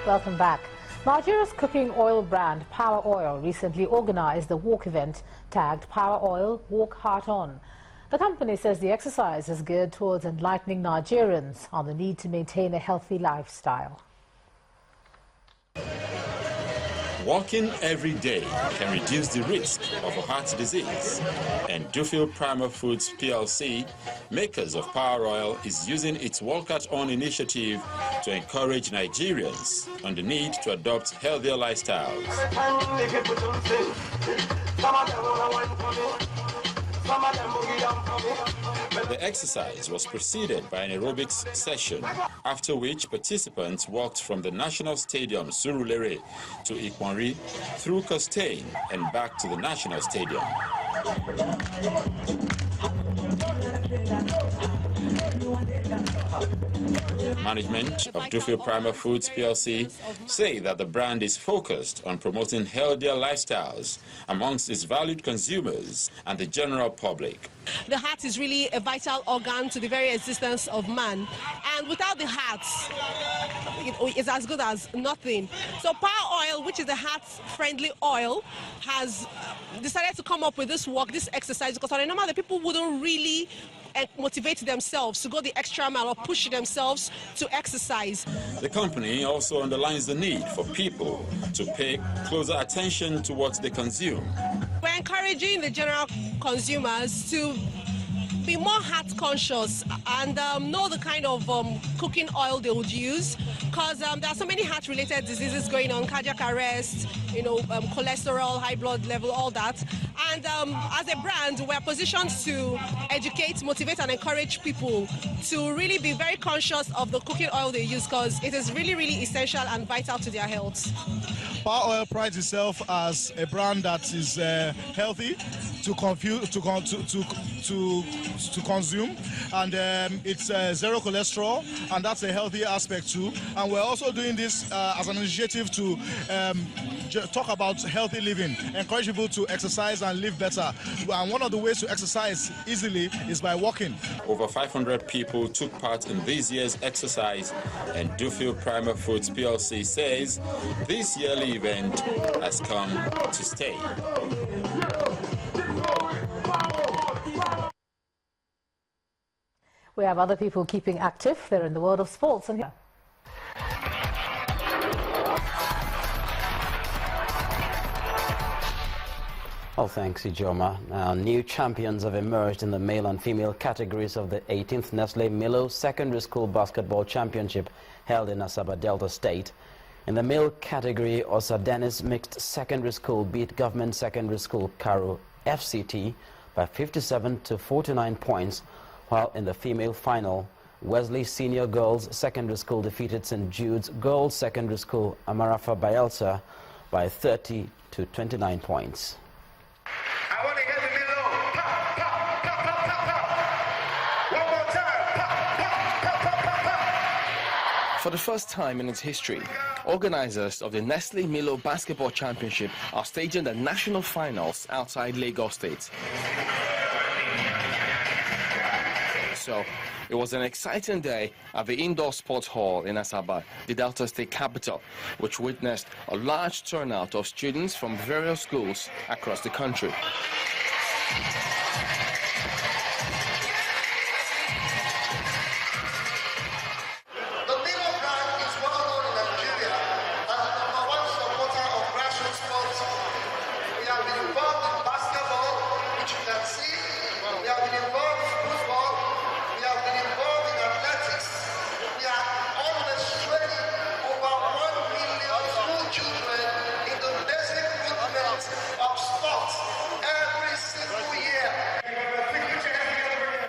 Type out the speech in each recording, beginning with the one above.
Welcome back. Nigeria's cooking oil brand Power Oil recently organized the walk event tagged Power Oil Walk Heart On. The company says the exercise is geared towards enlightening Nigerians on the need to maintain a healthy lifestyle. Walking every day can reduce the risk of heart disease, and Dufil Primer Foods PLC, makers of Power Oil, is using its Walk Out On initiative to encourage Nigerians on the need to adopt healthier lifestyles. The exercise was preceded by an aerobics session, after which participants walked from the National Stadium Surulere to Ikwanri, through Costain and back to the National Stadium. Management of Dufil Primer Foods PLC say that the brand is focused on promoting healthier lifestyles amongst its valued consumers and the general public. The heart is really a vital organ to the very existence of man, and without the heart, it's as good as nothing. So Power Oil, which is a heart-friendly oil, has decided to come up with this exercise, because on a normal, the people wouldn't really motivate themselves to go the extra mile or push themselves to exercise. The company also underlines the need for people to pay closer attention to what they consume. We're encouraging the general consumers to be more heart conscious and know the kind of cooking oil they would use, because there are so many heart related diseases going on, cardiac arrest, cholesterol, high blood level, all that. And as a brand, we're positioned to educate, motivate and encourage people to really be very conscious of the cooking oil they use, because it is really, really essential and vital to their health. Power Oil prides itself as a brand that is healthy to consume, and it's zero cholesterol, and that's a healthy aspect too. And we're also doing this as an initiative to talk about healthy living, encourage people to exercise and live better. And one of the ways to exercise easily is by walking. Over 500 people took part in this year's exercise, and Dufil Primer Foods PLC says this yearly event has come to stay. We have other people keeping active. They're in the world of sports. And here. Well, thanks, Ijoma. Now, new champions have emerged in the male and female categories of the 18th Nestle Milo Secondary School Basketball Championship held in Asaba Delta State. In the male category, Osa Dennis Mixed Secondary School beat Government Secondary School Karo FCT by 57 to 49 points, while in the female final, Wesley Senior Girls Secondary School defeated St. Jude's Girls Secondary School Amarafa Bayelsa by 30 to 29 points. I want to hear the Milo. Pop, pop, pop, pop, pop, pop. One more time. Pop, pop, pop, pop, pop, pop. For the first time in its history, organizers of the Nestle Milo Basketball Championship are staging the national finals outside Lagos State. So, it was an exciting day at the Indoor Sports Hall in Asaba, the Delta State capital, which witnessed a large turnout of students from various schools across the country.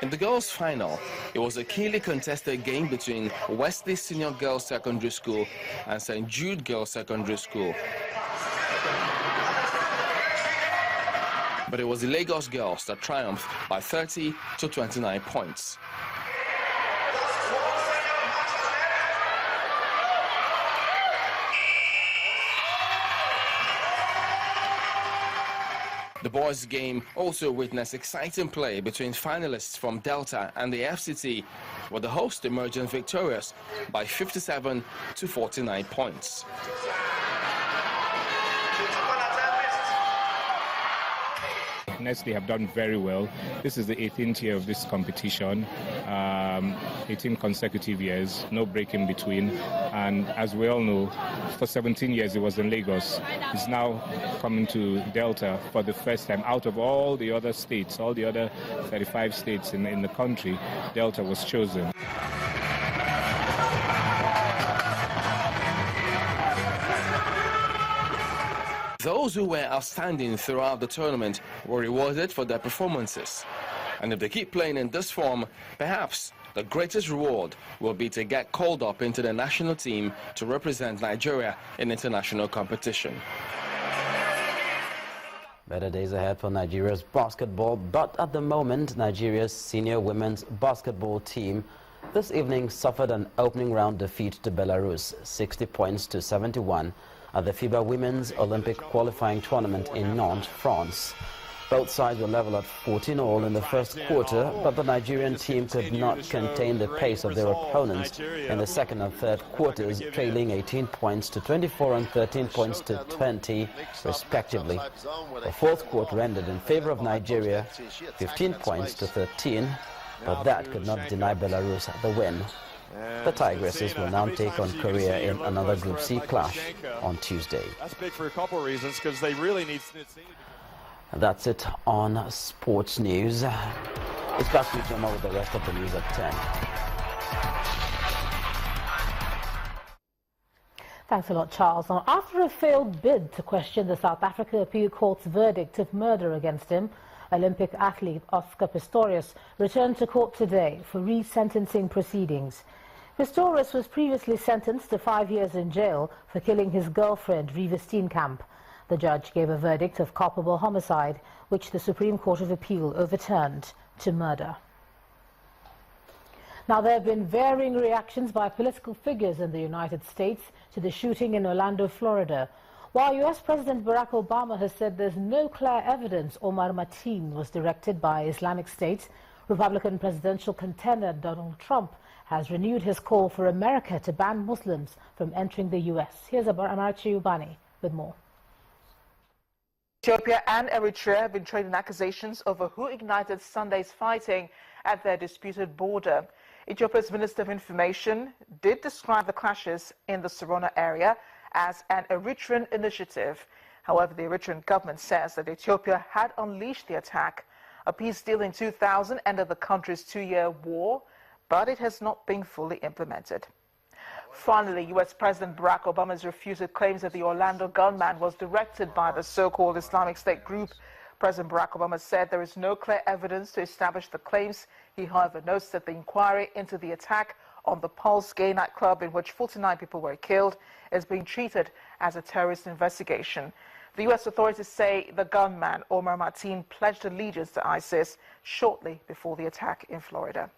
In the girls' final, it was a keenly contested game between Wesley Senior Girls Secondary School and St. Jude Girls Secondary School. But it was the Lagos girls that triumphed by 30 to 29 points. The boys' game also witnessed exciting play between finalists from Delta and the FCT, with the host emerging victorious by 57 to 49 points. Nestle have done very well. This is the 18th year of this competition, 18 consecutive years, no break in between. And as we all know, for 17 years it was in Lagos. It's now coming to Delta for the first time. Out of all the other states, all the other 35 states in the country, Delta was chosen. Those who were outstanding throughout the tournament were rewarded for their performances. And if they keep playing in this form, perhaps the greatest reward will be to get called up into the national team to represent Nigeria in international competition. Better days ahead for Nigeria's basketball, but at the moment, Nigeria's senior women's basketball team this evening suffered an opening round defeat to Belarus, 60 points to 71. At the FIBA Women's Olympic qualifying tournament in Nantes, France. Both sides were level at 14-all in the first quarter, but the Nigerian team could not contain the pace of their opponents in the second and third quarters, trailing 18 points to 24 and 13 points to 20, respectively. The fourth quarter ended in favor of Nigeria, 15 points to 13, but that could not deny Belarus the win. The Tigresses will now take on Korea in another Group C clash on Tuesday. That's big for a couple of reasons, because they really need. That's it on sports news. It's back to Joma with the rest of the news at 10. Thanks a lot, Charles. Now, after a failed bid to question the South Africa Appeal Court's verdict of murder against him, Olympic athlete Oscar Pistorius returned to court today for re-sentencing proceedings. Pistorius was previously sentenced to 5 years in jail for killing his girlfriend, Riva Steenkamp. The judge gave a verdict of culpable homicide, which the Supreme Court of Appeal overturned to murder. Now, there have been varying reactions by political figures in the United States to the shooting in Orlando, Florida. While U.S. President Barack Obama has said there's no clear evidence Omar Marteen was directed by Islamic State, Republican presidential contender Donald Trump has renewed his call for America to ban Muslims from entering the U.S. Here's Amarachi Ubani with more. Ethiopia and Eritrea have been trading accusations over who ignited Sunday's fighting at their disputed border. Ethiopia's Minister of Information did describe the clashes in the Sorona area as an Eritrean initiative. However, the Eritrean government says that Ethiopia had unleashed the attack. A peace deal in 2000 ended the country's 2-year war, but it has not been fully implemented. Finally, U.S. President Barack Obama has refuted claims that the Orlando gunman was directed by the so-called Islamic State group. President Barack Obama said there is no clear evidence to establish the claims. He, however, notes that the inquiry into the attack on the Pulse gay nightclub in which 49 people were killed is being treated as a terrorist investigation. The U.S. authorities say the gunman, Omar Marteen, pledged allegiance to ISIS shortly before the attack in Florida.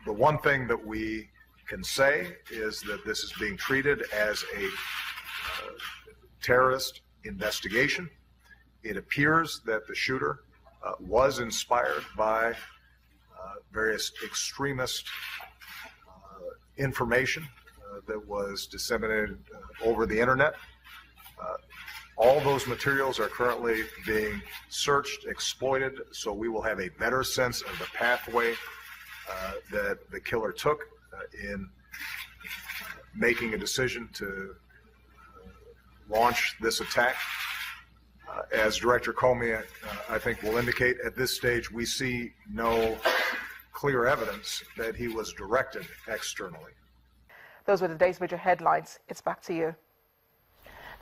The one thing that we can say is that this is being treated as a terrorist investigation. It appears that the shooter was inspired by various extremist information that was disseminated over the internet. All those materials are currently being searched, exploited, so we will have a better sense of the pathway that the killer took in making a decision to launch this attack. As Director Comey, I think, will indicate, at this stage we see no clear evidence that he was directed externally. Those were today's major headlines. It's back to you.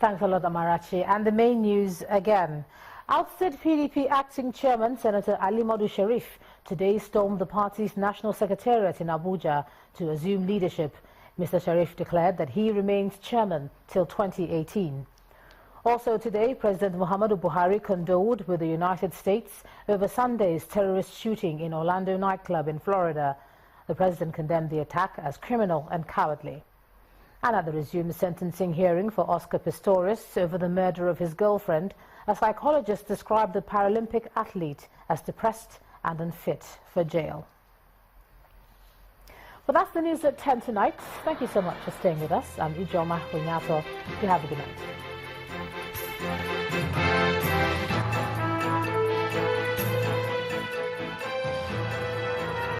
Thanks a lot, Amarachi. And the main news again. Ousted PDP acting chairman, Senator Ali-Modu Sharif, today stormed the party's national secretariat in Abuja to assume leadership. Mr. Sharif declared that he remains chairman till 2018. Also today, President Muhammadu Buhari condoled with the United States over Sunday's terrorist shooting in Orlando nightclub in Florida. The president condemned the attack as criminal and cowardly. And at the resumed sentencing hearing for Oscar Pistorius over the murder of his girlfriend, a psychologist described the Paralympic athlete as depressed and unfit for jail. Well, that's the news at 10 tonight. Thank you so much for staying with us. I'm Ijoma Winyato. You have a good night.